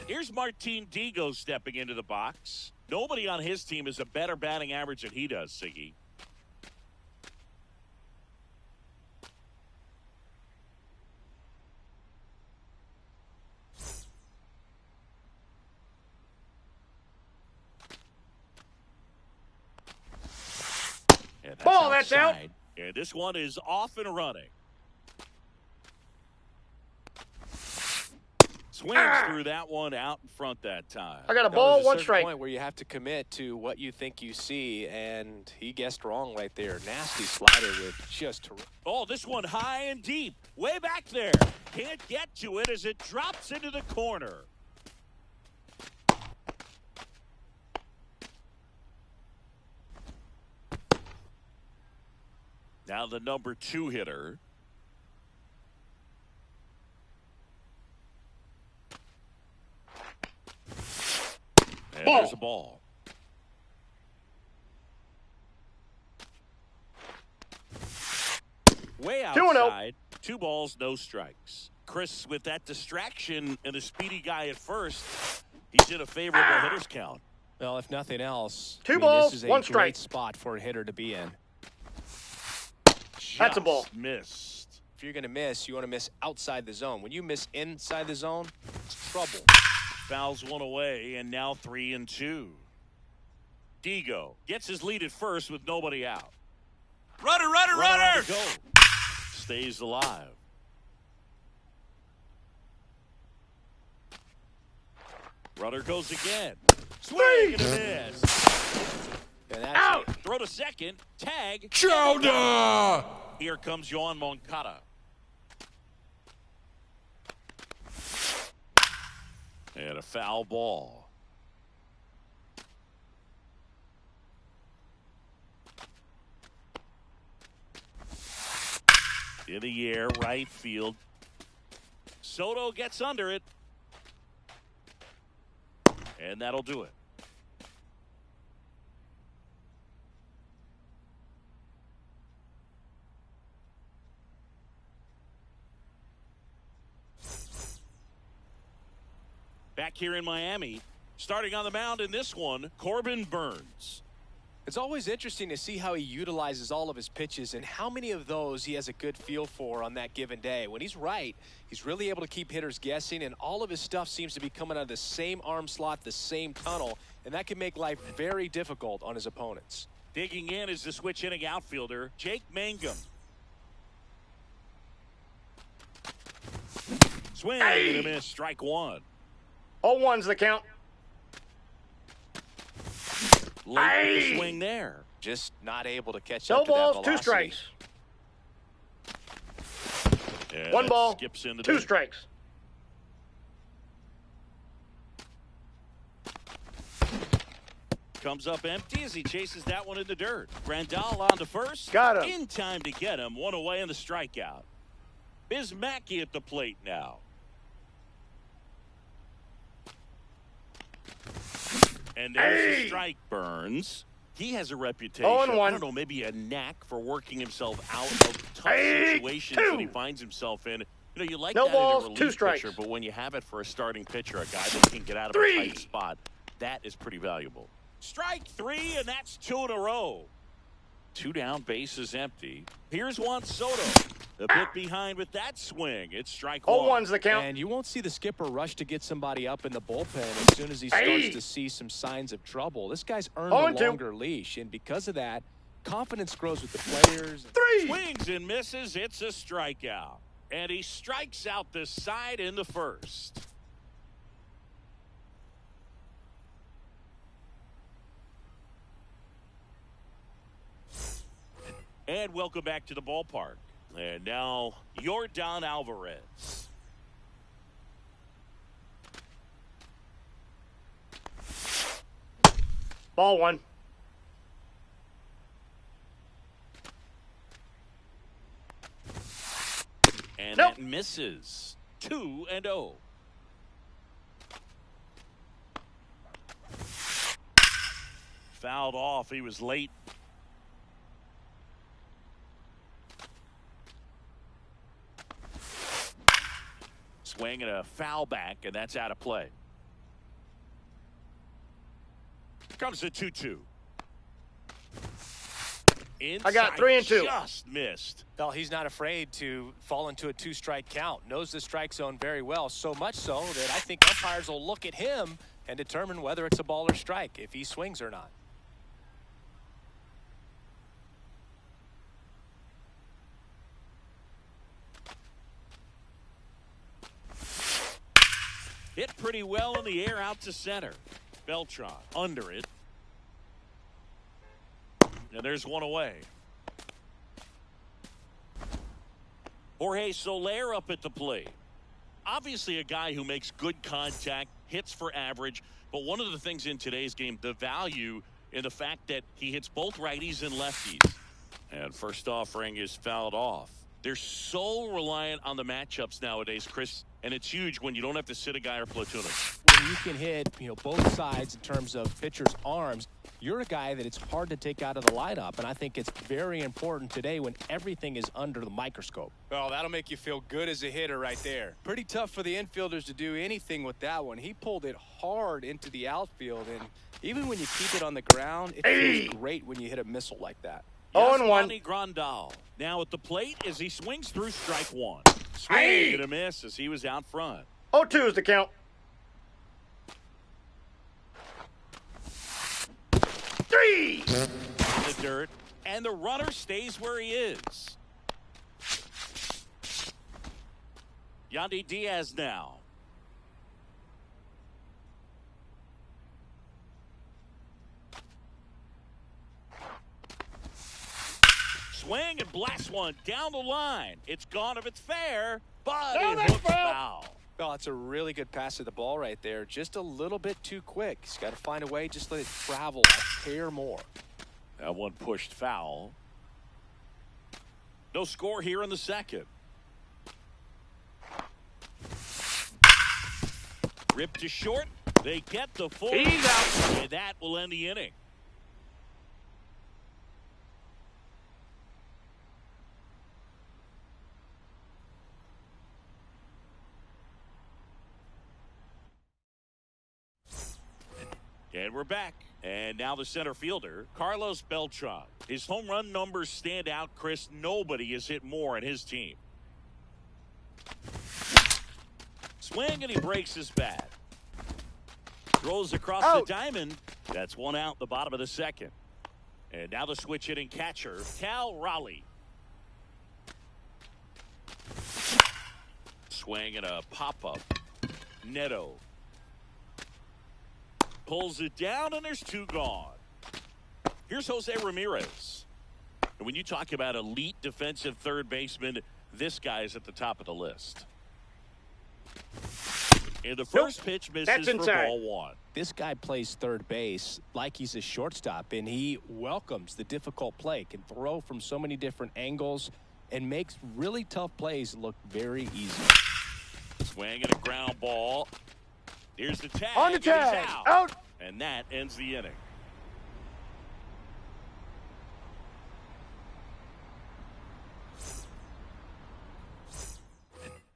Here's Martin Digo stepping into the box. Nobody on his team has a better batting average than he does, Siggy. And Ball, that's out. And this one is off and running. Swings through that one out in front that time. I got a ball, one strike. Point where you have to commit to what you think you see, and he guessed wrong right there. Nasty slider with just. Oh, this one high and deep, way back there. Can't get to it as it drops into the corner. Now the number 2 hitter. And there's a ball. Way outside. 2 balls, no strikes. Chris, with that distraction and a speedy guy at first, he's in a favorable hitter's count. Well, if nothing else, 2 balls, this is 1 a strike. great spot for a hitter to be in. That's a ball. Missed. If you're going to miss, you want to miss outside the zone. When you miss inside the zone, it's trouble. Fouls one away, and now 3-2. Digo gets his lead at first with nobody out. Runner! Runner! Go. Stays alive. Runner goes again. Swing and a miss. And that's Out. Throw to second. Tag. Chowder! Here comes Yohan Moncada. And a foul ball. In the air, right field. Soto gets under it. And that'll do it. Back here in Miami, starting on the mound in this one, Corbin Burns. It's always interesting to see how he utilizes all of his pitches and how many of those he has a good feel for on that given day. When he's right, he's really able to keep hitters guessing, and all of his stuff seems to be coming out of the same arm slot, the same tunnel, and that can make life very difficult on his opponents. Digging in is the switch inning outfielder, Jake Mangum. Swing and a miss, strike 1. 0-1's the count. Late with the swing there. Just not able to catch No up to that balls, velocity. 2 strikes. And 1 that ball, skips into 2 the strikes. Comes up empty as he chases that one in the dirt. Grandal on to first. Got him. In time to get him. 1 away in the strikeout. Bismacky at the plate now. And there's a strike, Burns. He has a reputation, 0-1. I don't know, maybe a knack for working himself out of tough situations that he finds himself in. You know, you like No that balls, in a 2 relief strikes. pitcher, but when you have it for a starting pitcher, a guy that can get out of a tight spot, that is pretty valuable. Strike 3, and that's 2 in a row. 2 down, bases empty. Here's Juan Soto. A bit behind with that swing. It's strike 1. 0-1's the count. And you won't see the skipper rush to get somebody up in the bullpen as soon as he starts to see some signs of trouble. This guy's earned a longer leash, and because of that, confidence grows with the players. 3. Swings and misses. It's a strikeout. And he strikes out the side in the first. And welcome back to the ballpark. And now, Yordan Alvarez. Ball 1. And Nope. that misses. 2-0. Fouled off. He was late. Swing and a foul back, and that's out of play. comes the 2-2. Inside, I got 3 and 2. Just missed. Well, he's not afraid to fall into a 2-strike count. Knows the strike zone very well, so much so that I think umpires will look at him and determine whether it's a ball or strike, if he swings or not. Hit pretty well in the air out to center. Beltran under it. And there's one away. Jorge Soler up at the plate. Obviously a guy who makes good contact, hits for average, but one of the things in today's game, the value in the fact that he hits both righties and lefties. And first offering is fouled off. They're so reliant on the matchups nowadays, Chris, and it's huge when you don't have to sit a guy or platoon him. When you can hit, both sides in terms of pitchers' arms, you're a guy that it's hard to take out of the lineup, and I think it's very important today when everything is under the microscope. Well, that'll make you feel good as a hitter right there. Pretty tough for the infielders to do anything with that one. He pulled it hard into the outfield, and even when you keep it on the ground, it feels great when you hit a missile like that. 0-1. Grandal now at the plate as he swings through strike one. Swing and a miss as he was out front. 0-2 is the count. 3. In the dirt, and the runner stays where he is. Yandy Diaz now. Swing and blast one down the line. It's gone if it's fair, but it hooks foul. Well, it's a really good pass to the ball right there. Just a little bit too quick. He's got to find a way, just let it travel a hair more. That one pushed foul. No score here in the second. Ripped to short. They get the full. He's out. And that will end the inning. And we're back. And now the center fielder, Carlos Beltran. His home run numbers stand out, Chris. Nobody has hit more on his team. Swing, and he breaks his bat. Throws across the diamond. That's one out in the bottom of the second. And now the switch hitting catcher, Cal Raleigh. Swing and a pop-up. Neto pulls it down, and there's two gone. Here's Jose Ramirez. And when you talk about elite defensive third baseman, this guy is at the top of the list. And the first pitch misses for ball one. This guy plays third base like he's a shortstop, and he welcomes the difficult play, can throw from so many different angles, and makes really tough plays look very easy. Swing and a ground ball. Here's the tag. On the tag. Out. And that ends the inning.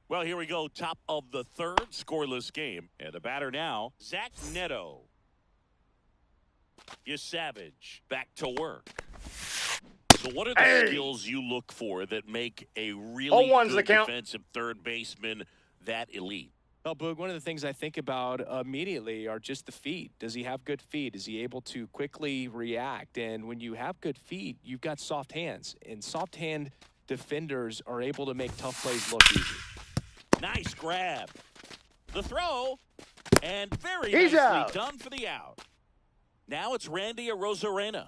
Well, here we go. Top of the third, scoreless game. And the batter now, Zach Neto. Savage back to work. So what are the skills you look for that make a really good defensive third baseman that elite? Well, Boog, one of the things I think about immediately are just the feet. Does he have good feet? Is he able to quickly react? And when you have good feet, you've got soft hands. And soft hand defenders are able to make tough plays look easy. Nice grab. The throw. And very nicely done for the out. Now it's Randy Arozarena.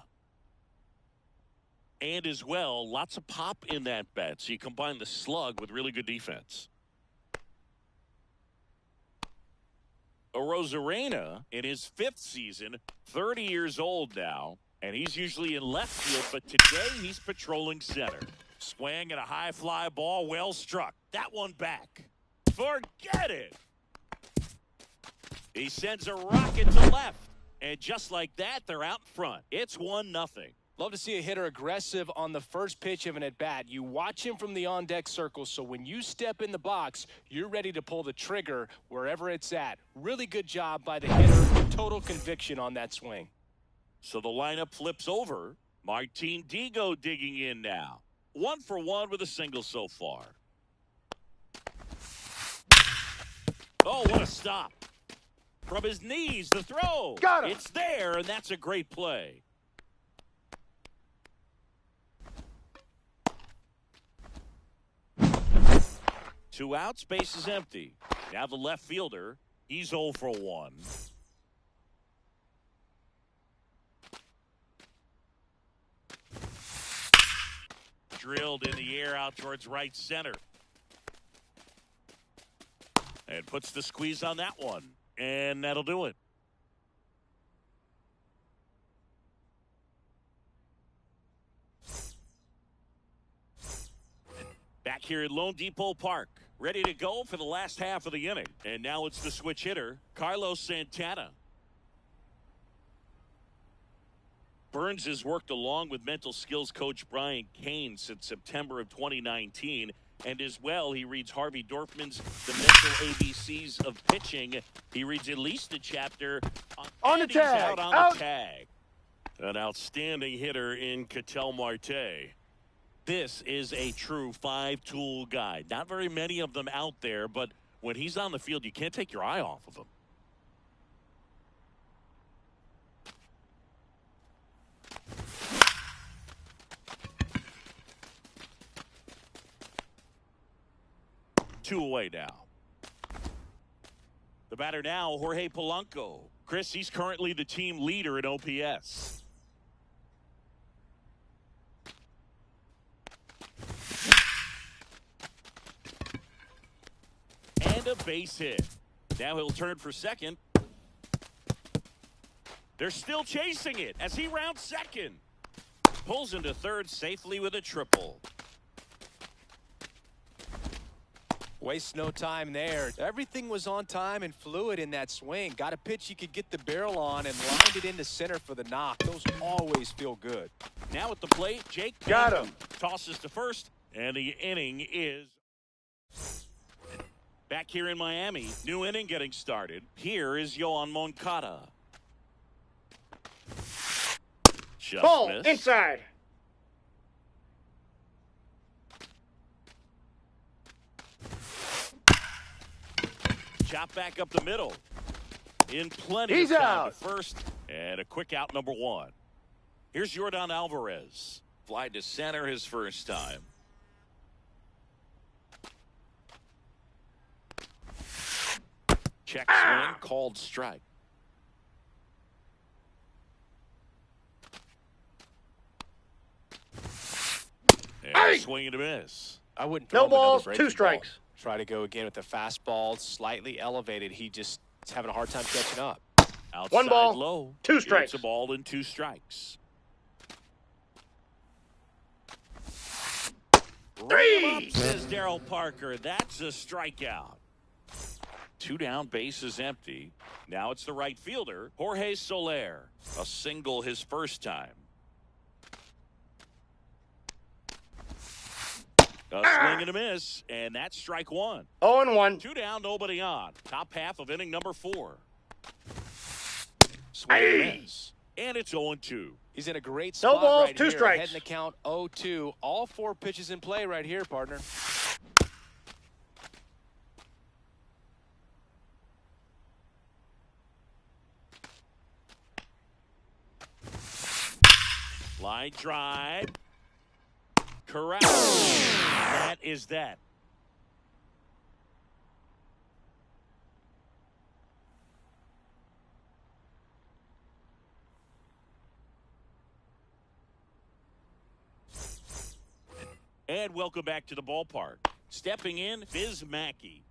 And as well, lots of pop in that bat. So you combine the slug with really good defense. Arozarena in his fifth season, 30 years old now, and he's usually in left field, but today he's patrolling center. Swing and a high fly ball, well struck. That one back. Forget it. He sends a rocket to left, and just like that, they're out in front. It's 1-0. Love to see a hitter aggressive on the first pitch of an at-bat. You watch him from the on-deck circle, so when you step in the box, you're ready to pull the trigger wherever it's at. Really good job by the hitter. Total conviction on that swing. So the lineup flips over. Martin Digo digging in now. 1 for 1 with a single so far. Oh, what a stop. From his knees, the throw. Got him. It's there, and that's a great play. Two outs, base is empty. Now the left fielder, he's 0 for 1. Drilled in the air out towards right center. And puts the squeeze on that one. And that'll do it. Back here at Lone Depot Park. Ready to go for the last half of the inning. And now it's the switch hitter, Carlos Santana. Burns has worked along with mental skills coach Brian Kane since September of 2019. And as well, he reads Harvey Dorfman's The Mental ABCs of Pitching. He reads at least a chapter On the and he's tag. out on Out. the tag. An outstanding hitter in Ketel Marte. This is a true 5-tool guy. Not very many of them out there, but when he's on the field, you can't take your eye off of him. Two away now. The batter now, Jorge Polanco. Chris, he's currently the team leader in OPS. And a base hit. Now he'll turn for second. They're still chasing it as he rounds second. Pulls into third safely with a triple. Waste no time there. Everything was on time and fluid in that swing. Got a pitch he could get the barrel on and lined it into center for the knock. Those always feel good. Now at the plate, Jake Got Payton him. tosses to first, and the inning is back here in Miami. New inning getting started. Here is Yoan Moncada. Just Ball missed. inside. Chop back up the middle. In plenty He's of time out. to first. And a quick out number 1. Here's Yordan Alvarez. Fly to center his first time. Check swing, called strike. And Hey! swing and a miss. I wouldn't No throw him another balls, breaking 2 strikes. ball. Try to go again with the fastball, slightly elevated. He just is having a hard time catching up. Outside 1 ball, low. 2 strikes. It's a ball and 2 strikes. 3. Says Darryl Parker. That's a strikeout. 2 down, base is empty. Now it's the right fielder, Jorge Soler. A single his first time. A swing and a miss, and that's strike 1. 0-1. 2 down, nobody on. Top half of inning number 4. Swing Hey! and miss. And it's 0-2. He's in a great No spot balls, right 2 here. strikes. Heading the count 0-2. All 4 pitches in play right here, partner. Line drive. Correct. That is that. And welcome back to the ballpark. Stepping in, Biz Mackey.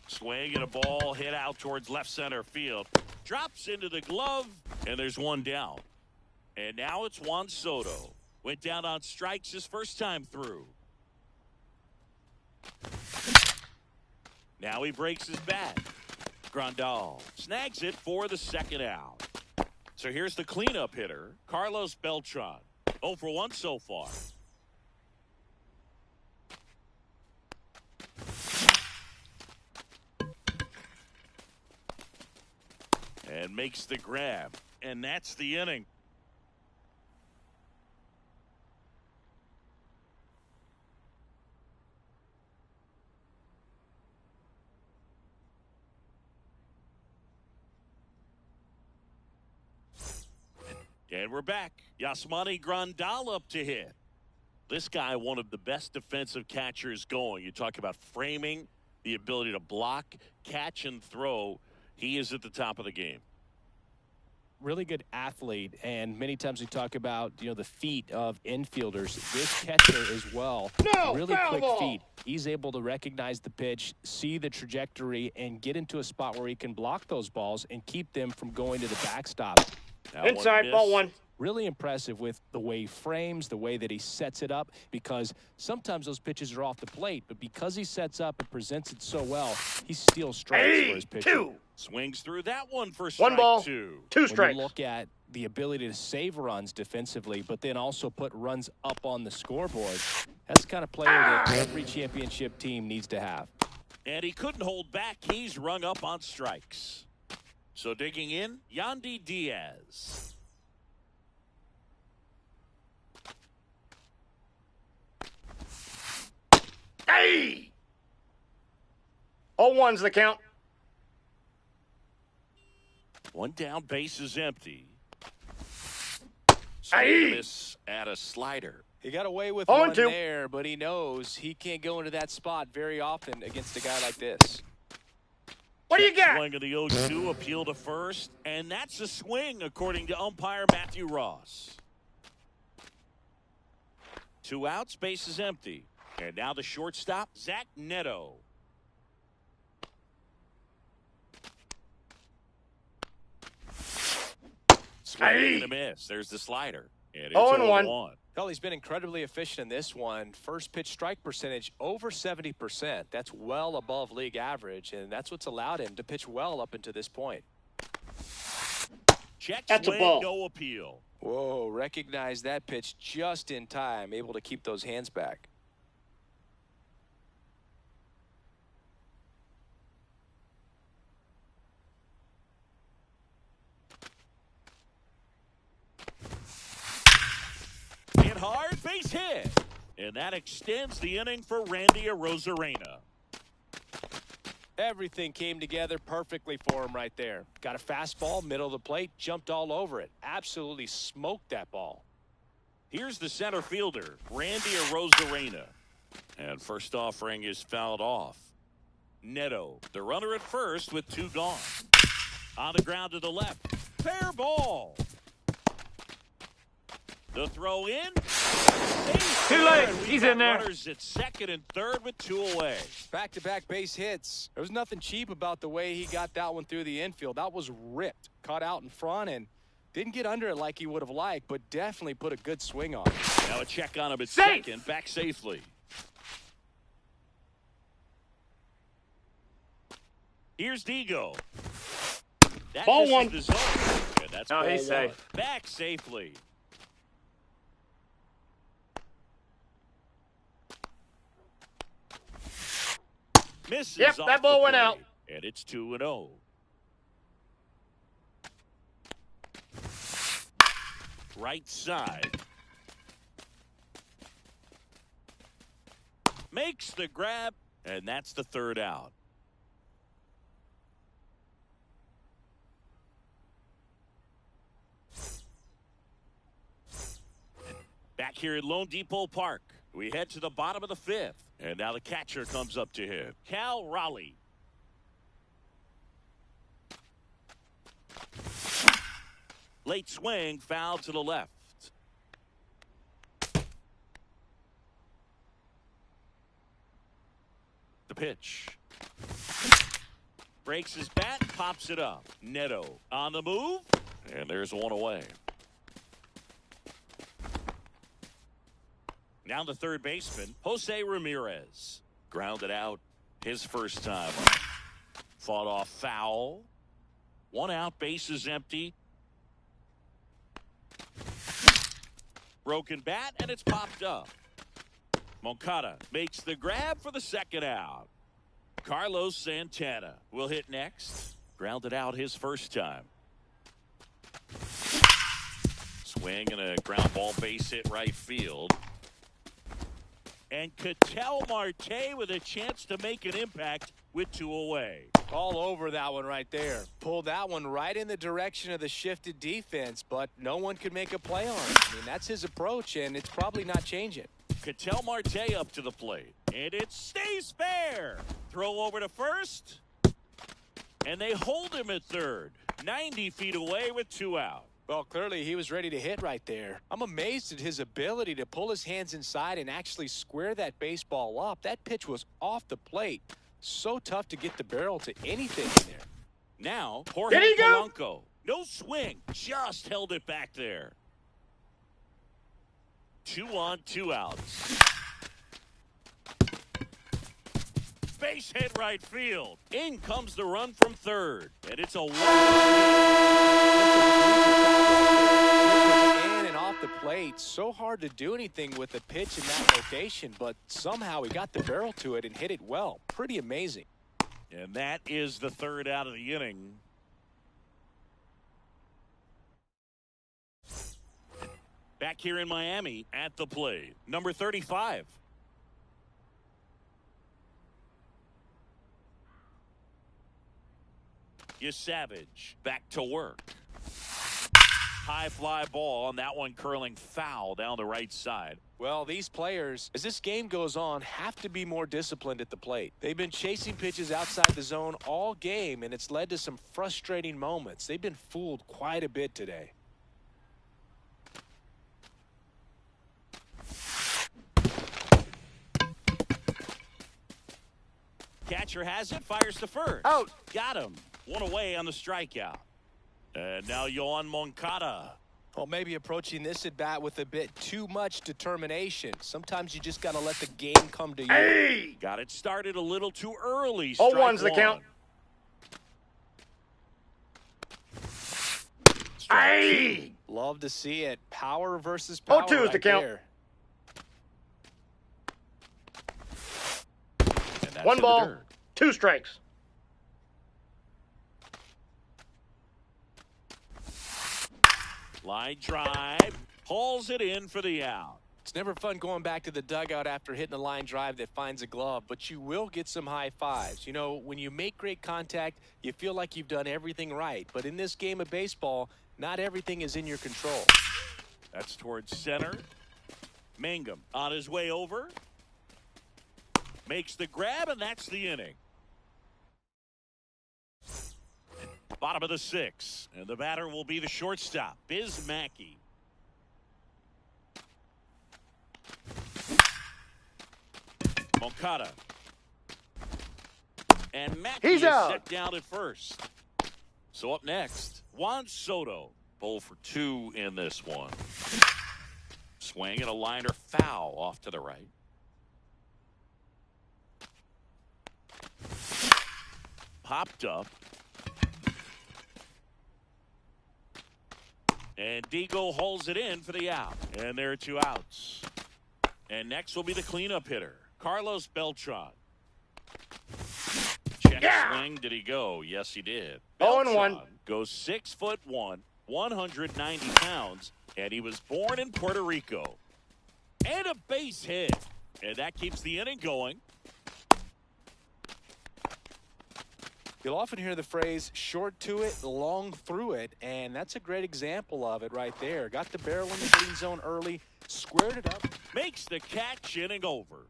Swing and a ball hit out towards left center field. Drops into the glove, and there's 1 down. And now it's Juan Soto. Went down on strikes his first time through. Now he breaks his bat. Grandal snags it for the second out. So here's the cleanup hitter, Carlos Beltran. 0 for 1 so far. and makes the grab. And that's the inning. And we're back. Yasmani Grandal up to hit. This guy, one of the best defensive catchers going. You talk about framing, the ability to block, catch, and throw. He is at the top of the game. Really good athlete, and many times we talk about, the feet of infielders. This catcher as well, really quick feet. He's able to recognize the pitch, see the trajectory, and get into a spot where he can block those balls and keep them from going to the backstop. Inside, ball one. Really impressive with the way he frames, the way that he sets it up, because sometimes those pitches are off the plate, but because he sets up and presents it so well, he steals strikes for his pitcher. Swings through that one for strike 1 ball, 2. 2 strikes. When you look at the ability to save runs defensively, but then also put runs up on the scoreboard, that's the kind of player that every championship team needs to have. And he couldn't hold back. He's rung up on strikes. So digging in, Yandy Diaz. Hey! 0-1's the count. One down, base is empty. Hey! This at a slider. He got away with 0-2. one there, but he knows he can't go into that spot very often against a guy like this. What do you got? Swing of the 0-2, appeal to first, and that's a swing according to umpire Matthew Ross. 2 outs, base is empty. And now the shortstop, Zach Neto. Swing and a miss. There's the slider. And it's 0-1. Well, he's been incredibly efficient in this one. First pitch strike percentage over 70%. That's well above league average, and that's what's allowed him to pitch well up until this point. Check That's a swing, ball. no appeal. Whoa, recognize that pitch just in time, able to keep those hands back. Hit hard, base hit. And that extends the inning for Randy Arozarena. Everything came together perfectly for him right there. Got a fastball, middle of the plate, jumped all over it. Absolutely smoked that ball. Here's the center fielder, Randy Arozarena. And first offering is fouled off. Neto, the runner at first with 2 gone. On the ground to the left. Fair ball. The throw in. Too late. He's in there. Runners at second and third with 2 away. Back-to-back base hits. There was nothing cheap about the way he got that one through the infield. That was ripped. Caught out in front and didn't get under it like he would have liked, but definitely put a good swing on it. Now a check on him at Safe. second. Back safely. Here's Digo. That Ball misses one. the zone. And that's No, ball he's one. safe. Back safely. Misses. Yep, off that ball the went plate. out. And it's 2-0. Right side. Makes the grab, and that's the 3rd out. Back here at Lone Depot Park, we head to the bottom of the 5th. And now the catcher comes up to him, Cal Raleigh. Late swing, foul to the left. The pitch. Breaks his bat, pops it up. Neto on the move, and there's one away. Now the third baseman, Jose Ramirez. Grounded out his first time up. Fought off foul. 1 out, base is empty. Broken bat, and it's popped up. Moncada makes the grab for the 2nd out. Carlos Santana will hit next. Grounded out his first time. Swing and a ground ball base hit right field. And Ketel Marte with a chance to make an impact with 2 away. All over that one right there. Pulled that one right in the direction of the shifted defense, but no one could make a play on it. I mean, that's his approach, and it's probably not changing. Ketel Marte up to the plate. And it stays fair. Throw over to first. And they hold him at third. 90 feet away with 2 out. Well, clearly he was ready to hit right there. I'm amazed at his ability to pull his hands inside and actually square that baseball up. That pitch was off the plate. So tough to get the barrel to anything in there. Now, Jorge Polanco. No swing. Just held it back there. 2 on, 2 outs. Base hit right field. In comes the run from third. And it's a one. In and off the plate. So hard to do anything with a pitch in that location, but somehow he got the barrel to it and hit it well. Pretty amazing. And that is the 3rd out of the inning. Back here in Miami at the plate, number 35. Savage back to work. High fly ball, and that one curling foul down the right side. Well, these players, as this game goes on, have to be more disciplined at the plate. They've been chasing pitches outside the zone all game, and it's led to some frustrating moments. They've been fooled quite a bit today. Catcher has it, fires to first. Out. Got him. 1 away on the strikeout. And now Yohan Moncada. Well, maybe approaching this at bat with a bit too much determination. Sometimes you just got to let the game come to you. Hey! Got it started a little too early. 0-1's the count. Hey! Love to see it. Power versus power. 0-2 is the count. There. 1 ball, 2 strikes. Line drive, hauls it in for the out. It's never fun going back to the dugout after hitting a line drive that finds a glove, but you will get some high fives. You know, when you make great contact, you feel like you've done everything right. But in this game of baseball, not everything is in your control. That's towards center. Mangum on his way over. Makes the grab, and that's the inning. Bottom of the 6th, and the batter will be the shortstop, Biz Mackey. Moncada. And Mackey is set down at first. So up next, Juan Soto. 0 for 2 in this one. Swing and a liner foul off to the right. Popped up. And Digo holds it in for the out. And there are 2 outs. And next will be the cleanup hitter, Carlos Beltran. Check swing. Did he go? Yes, he did. 0-1. Goes 6'1", 190 pounds, and he was born in Puerto Rico. And a base hit. And that keeps the inning going. You'll often hear the phrase short to it, long through it, and that's a great example of it right there. Got the barrel in the hitting zone early, squared it up. Makes the catch, inning over.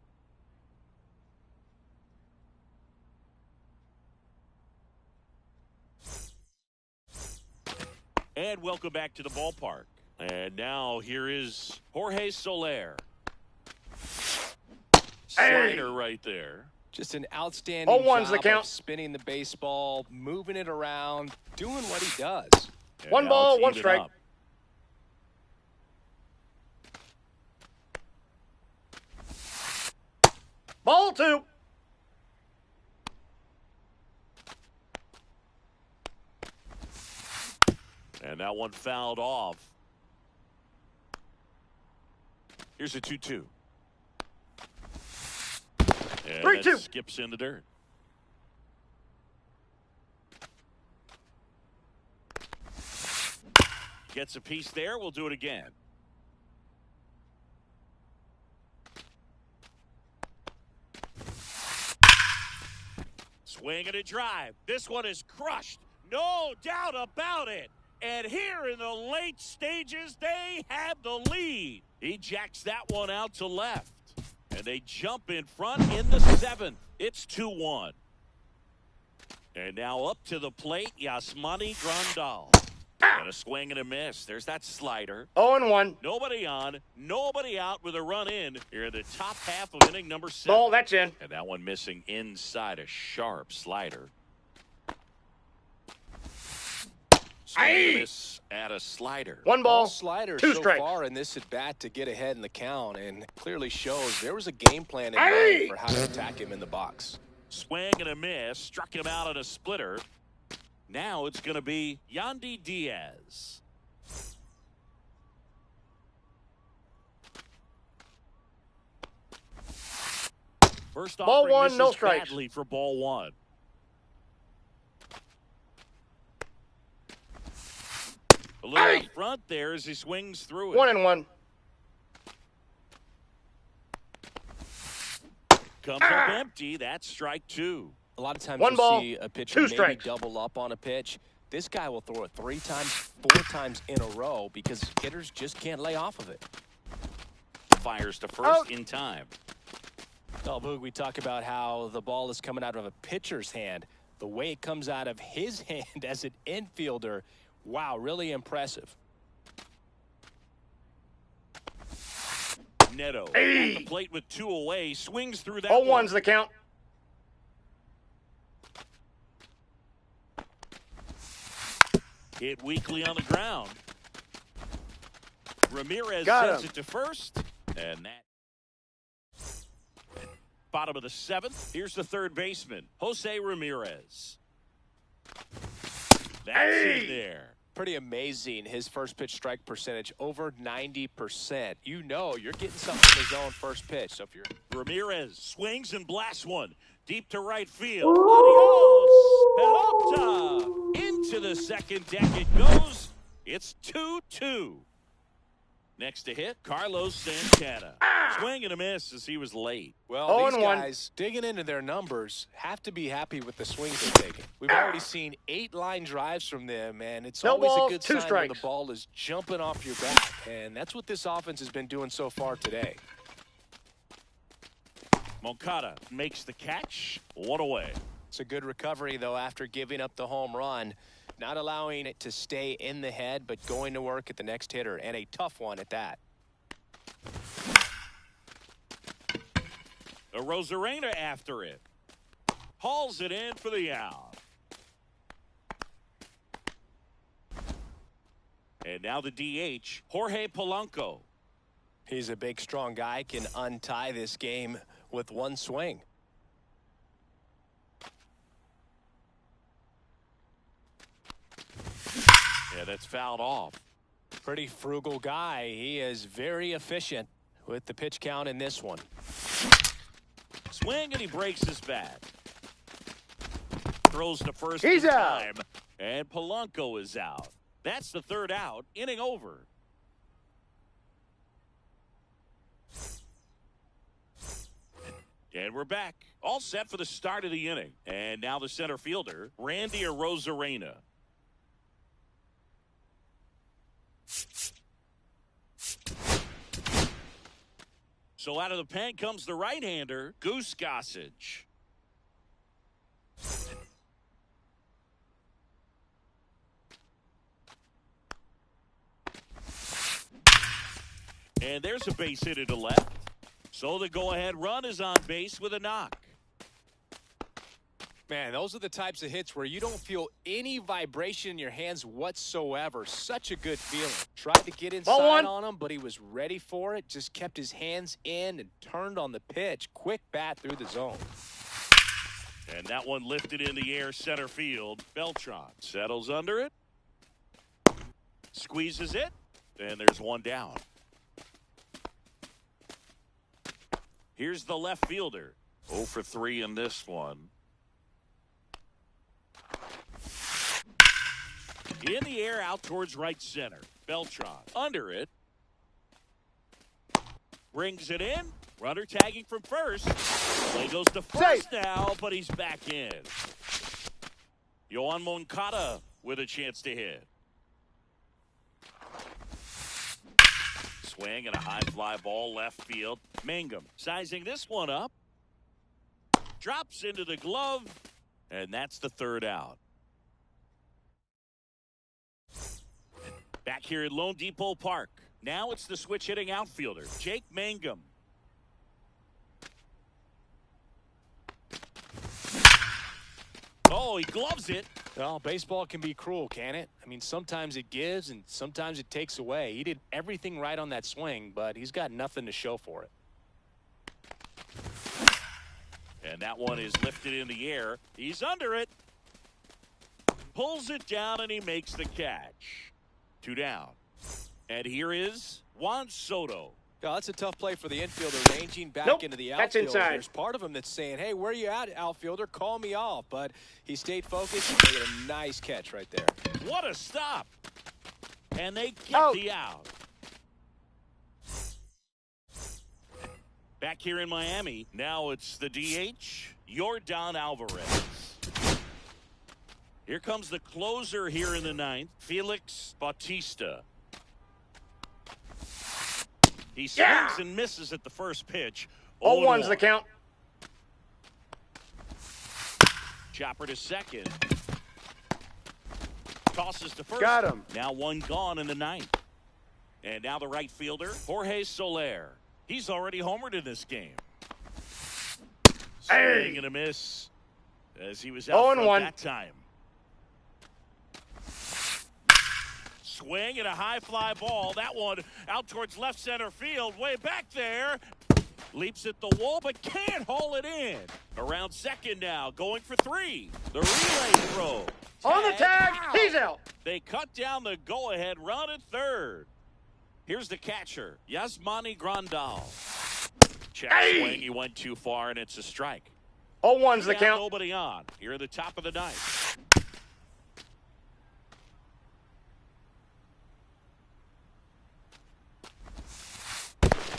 And welcome back to the ballpark. And now here is Jorge Soler. Slider right there. Just an outstanding 0-1's the job count. of spinning the baseball, moving it around, doing what he does. And 1 now ball, it's 1 even strike. up. Ball 2. And that one fouled off. Here's a 2-2. And 3-2. that skips in the dirt. Gets a piece there. We'll do it again. Swing and a drive. This one is crushed. No doubt about it. And here in the late stages, they have the lead. He jacks that one out to left. And they jump in front in the 7th. It's 2-1. And now up to the plate, Yasmani Grandal. And a swing and a miss. There's that slider. 0-1. Nobody on, nobody out with a run in here in the top half of inning number 7. Ball, that's in. And that one missing inside a sharp slider. Miss at a slider. 1 ball, Slider 2 so strikes. far in this at bat to get ahead in the count, and clearly shows there was a game plan in mind for how to attack him in the box. Swing and a miss. Struck him out on a splitter. Now it's going to be Yandy Diaz. First Ball offering 1, misses no strikes. badly for ball 1. A little up front there as he swings through it. 1-1. Comes up empty. That's strike 2. A lot of times 1 you'll ball, see a pitcher 2 maybe strikes. double up on a pitch. This guy will throw it 3 times, 4 times in a row because hitters just can't lay off of it. Fires to first in time. Well, Boog, we talk about how the ball is coming out of a pitcher's hand. The way it comes out of his hand as an infielder, wow, really impressive. Neto at the plate with 2 away. Swings through that 0-1's the count. Hit weakly on the ground. Ramirez Got sends him. it to first. And that. Bottom of the 7th. Here's the third baseman, Jose Ramirez. That's in there. Pretty amazing, his first pitch strike percentage, over 90%. You know you're getting something in the zone first pitch. So if you're Ramirez swings and blasts one deep to right field. Adios, pelota. Into the second deck it goes. It's 2-2. Next to hit, Carlos Santana. Swing and a miss as he was late. Well, these 0-1. guys digging into their numbers have to be happy with the swings they're taking. We've already seen 8 line drives from them, and it's No always balls, a good 2 sign when the strikes. ball is jumping off your back, and that's what this offense has been doing so far today. Moncada makes the catch. 1 away. It's a good recovery, though, after giving up the home run. Not allowing it to stay in the head, but going to work at the next hitter, and a tough one at that. A Rosarena after it. Hauls it in for the out. And now the DH, Jorge Polanco. He's a big, strong guy, can untie this game with 1 swing. Yeah, that's fouled off. Pretty frugal guy. He is very efficient with the pitch count in this one. Swing and he breaks his bat. Throws to first He's in out. time. And Polanco is out. That's the 3rd out. Inning over. And we're back. All set for the start of the inning. And now the center fielder, Randy Arozarena. So out of the pen comes the right-hander, Goose Gossage. And there's a base hit to left. So the go-ahead run is on base with a knock. Man, those are the types of hits where you don't feel any vibration in your hands whatsoever. Such a good feeling. Tried to get inside 1. on him, but he was ready for it. Just kept his hands in and turned on the pitch. Quick bat through the zone. And that one lifted in the air center field. Beltran settles under it. Squeezes it. And there's one down. Here's the left fielder. 0 for 3 in this one. In the air out towards right center. Beltran under it. Brings it in. Runner tagging from first. Play goes to first now, but he's back in. Yohan Moncada with a chance to hit. Swing and a high fly ball left field. Mangum sizing this one up. Drops into the glove, and that's the third out. Back here at Lone Depot Park. Now it's the switch hitting outfielder, Jake Mangum. Oh, he gloves it. Well, baseball can be cruel, can it? I mean, sometimes it gives and sometimes it takes away. He did everything right on that swing, but he's got nothing to show for it. And that one is lifted in the air. He's under it. Pulls it down, and he makes the catch. 2 down. And here is Juan Soto. Oh, that's a tough play for the infielder, ranging back into the outfield. That's inside. There's part of him that's saying, hey, where you at, outfielder? Call me off. But he stayed focused and made a nice catch right there. What a stop. And they get the out. Back here in Miami, now it's the DH, Yordan Alvarez. Here comes the closer here in the 9th, Felix Bautista. He swings and misses at the first pitch. 0-1's the count. Chopper to second. Tosses to first. Got him. Now one gone in the 9th. And now the right fielder, Jorge Soler. He's already homered in this game. Swing and a miss as he was out front that time. Swing and a high fly ball. That one out towards left center field. Way back there. Leaps at the wall, but can't haul it in. Around second now. Going for 3. The relay throw. On the tag. He's out. They cut down the go-ahead run at third. Here's the catcher, Yasmani Grandal. Check swing. He went too far, and it's a strike. 0-1's the count. Nobody on. Here at the top of the 9th.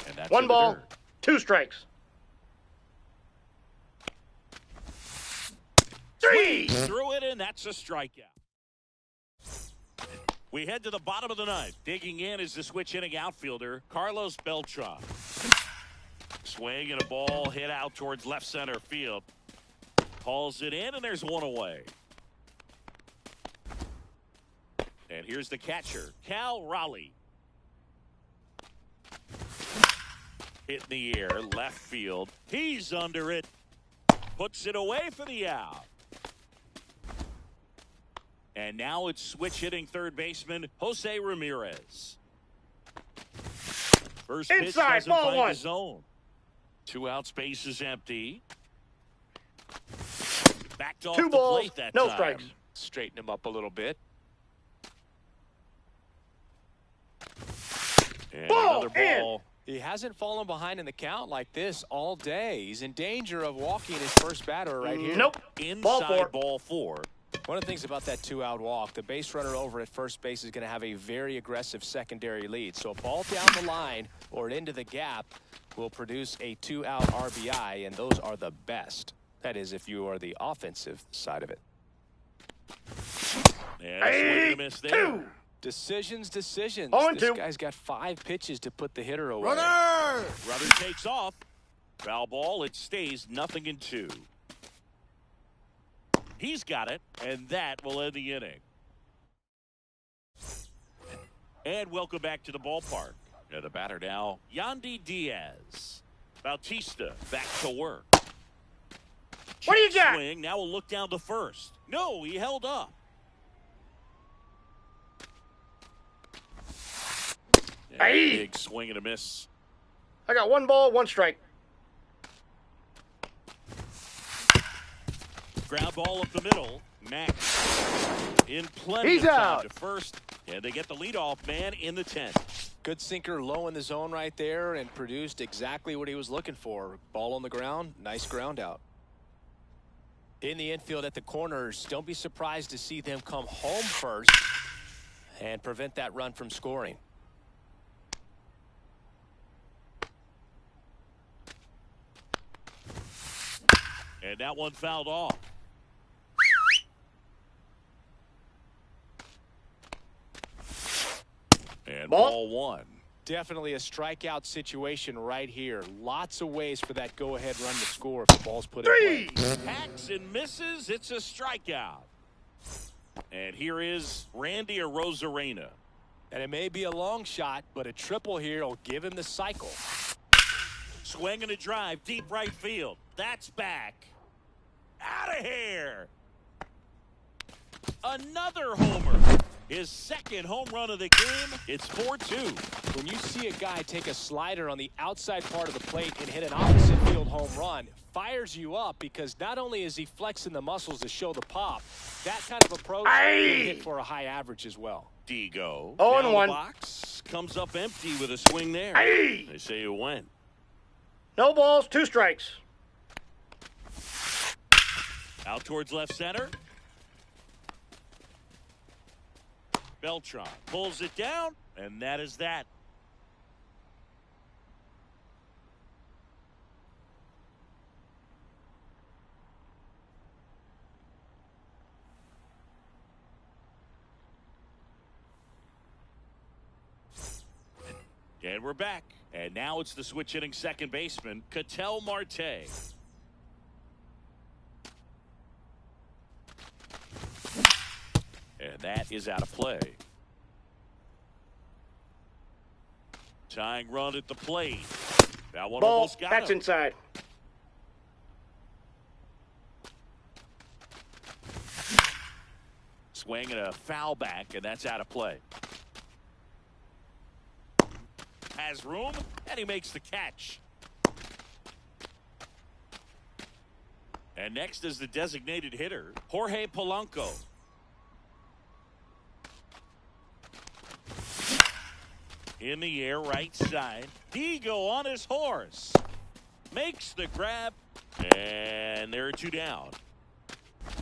And that's 1 ball, dirt. 2 strikes. 3. Threw it in. That's a strikeout. We head to the bottom of the 9th. Digging in is the switch hitting outfielder, Carlos Beltran. Swing and a ball hit out towards left center field. Hauls it in, and there's one away. And here's the catcher, Cal Raleigh. Hit in the air, left field. He's under it. Puts it away for the out. And now it's switch hitting third baseman Jose Ramirez. First pitch doesn't find the zone. 2 outs, base is empty. Backed off 2 the balls, plate that no time. strikes. Straighten him up a little bit. And another ball. He hasn't fallen behind in the count like this all day. He's in danger of walking his first batter right here. Nope. Inside ball 4. One of the things about that 2-out walk, the base runner over at first base is going to have a very aggressive secondary lead. So a ball down the line or into the gap will produce a 2-out RBI, and those are the best. That is, if you are the offensive side of it. Yeah, swing and a miss there. Decisions. This 0-2. guy's got 5 pitches to put the hitter away. Runner! Runner takes off. Foul ball. It stays 0-2. He's got it, and that will end the inning. And welcome back to the ballpark. And the batter now, Yandy Diaz. Bautista back to work. What do you got? Swing. Now we'll look down to first. No, he held up. Big swing and a miss. I got 1 ball, 1 strike. Ground ball up the middle. Max in plenty He's of time out. to first. And they get the leadoff man in the 10th. Good sinker low in the zone right there and produced exactly what he was looking for. Ball on the ground, nice ground out. In the infield at the corners, don't be surprised to see them come home first. and prevent that run from scoring. And that one fouled off. And ball one. Definitely a strikeout situation right here. Lots of ways for that go-ahead run to score if the ball's put in play. Hacks and misses. It's a strikeout. And here is Randy Arozarena. And it may be a long shot, but a triple here will give him the cycle. Swing and a drive, deep right field. That's back. Out of here. Another homer. His second home run of the game. It's 4-2. When you see a guy take a slider on the outside part of the plate and hit an opposite field home run, fires you up because not only is he flexing the muscles to show the pop, that kind of approach can hit for a high average as well. Digo. 0-1. Box comes up empty with a swing there. They say it went. No balls, 2 strikes. Out towards left center. Beltran pulls it down, and that is that. And we're back. And now it's the switch hitting second baseman, Ketel Marte. And that is out of play. Tying run at the plate. That one Ball, almost got that's him. inside. Swing and a foul back, and that's out of play. Has room, and he makes the catch. And next is the designated hitter, Jorge Polanco. In the air, right side. Digo on his horse. Makes the grab, and there are 2 down.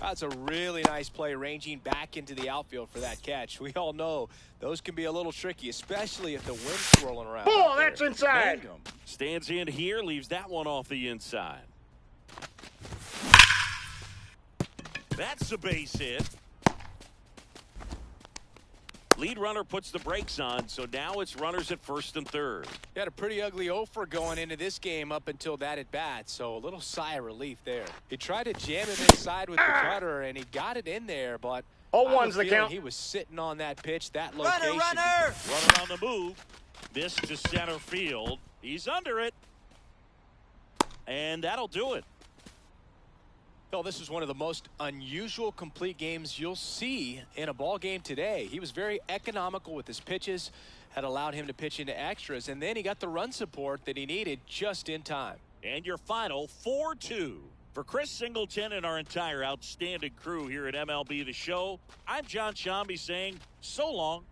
That's a really nice play, ranging back into the outfield for that catch. We all know those can be a little tricky, especially if the wind's swirling around. Ball, that's inside. Mangum stands in here, leaves that one off the inside. That's a base hit. Lead runner puts the brakes on, so now it's runners at first and third. He had a pretty ugly offer going into this game up until that at bat, so a little sigh of relief there. He tried to jam him inside with the cutter, and he got it in there, but 0-1's the count. he was sitting on that pitch, that location. Runner on the move. This to center field. He's under it. And that'll do it. Well, this is one of the most unusual complete games you'll see in a ball game today. He was very economical with his pitches, had allowed him to pitch into extras, and then he got the run support that he needed just in time. And your final 4-2. For Chris Singleton and our entire outstanding crew here at MLB The Show, I'm John Shambi saying so long.